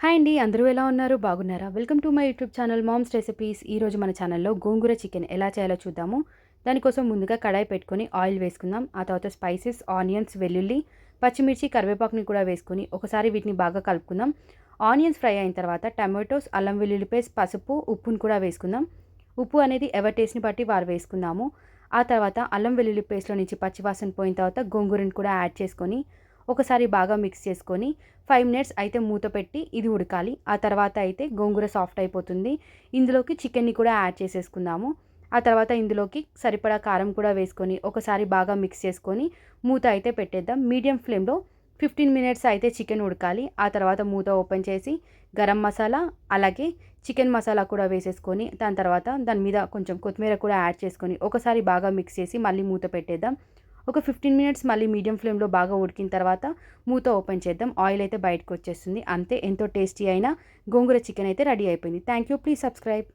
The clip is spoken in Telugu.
హాయ్ అండి. అందరూ ఎలా ఉన్నారు? బాగున్నారా? Welcome to my YouTube channel mom's recipes. ఈరోజు మన ఛానల్‌లో గోంగూర చికెన్ ఎలా చేయాలో చూద్దాము. దానికోసం ముందుగా కడాయి పెట్టుకొని ఆయిల్ వేసుకుందాం. ఆ తర్వాత స్పైసెస్, ఆనియన్స్, వెల్లుల్లి, పచ్చిమిర్చి, కరివేపాకుని కూడా వేసుకొని ఒకసారి వీటిని బాగా కలుపుకుందాం. ఆనియన్స్ ఫ్రై అయిన తర్వాత టమాటోస్, అల్లం వెల్లుల్లి పేస్ట్, పసుపు, ఉప్పును కూడా వేసుకుందాం. ఉప్పు అనేది ఎవరి టేస్ట్‌ని బట్టి వారు వేసుకుందాము. ఆ తర్వాత అల్లం వెల్లుల్లి పేస్ట్‌లో నుంచి పచ్చివాసన పోయిన తర్వాత గోంగూరను కూడా యాడ్ చేసుకొని ఒకసారి బాగా మిక్స్ చేసుకొని 5 మినిట్స్ అయితే మూత పెట్టి ఇది ఉడకాలి. ఆ తర్వాత అయితే గోంగూర సాఫ్ట్ అయిపోతుంది. ఇందులోకి చికెన్‌ని కూడా యాడ్ చేసేసుకుందాము. ఆ తర్వాత ఇందులోకి సరిపడా కారం కూడా వేసుకొని ఒకసారి బాగా మిక్స్ చేసుకొని మూత అయితే పెట్టేద్దాం. మీడియం ఫ్లేమ్‌లో 15 మినిట్స్ అయితే చికెన్ ఉడకాలి. ఆ తర్వాత మూత ఓపెన్ చేసి గరం మసాలా, అలాగే చికెన్ మసాలా కూడా వేసేసుకొని దాని తర్వాత దాని మీద కొంచెం కొత్తిమీర కూడా యాడ్ చేసుకొని ఒకసారి బాగా మిక్స్ చేసి మళ్ళీ మూత పెట్టేద్దాం. ఒక 15 మినిట్స్ మళ్ళీ మీడియం ఫ్లేమ్‌లో బాగా ఉడికిన తర్వాత మూత ఓపెన్ చేద్దాం. ఆయిల్ అయితే బయటకొచ్చేస్తుంది. అంతే, ఎంతో టేస్టీ అయిన గోంగూర చికెన్ అయితే రెడీ అయిపోయింది. Thank you. Please subscribe.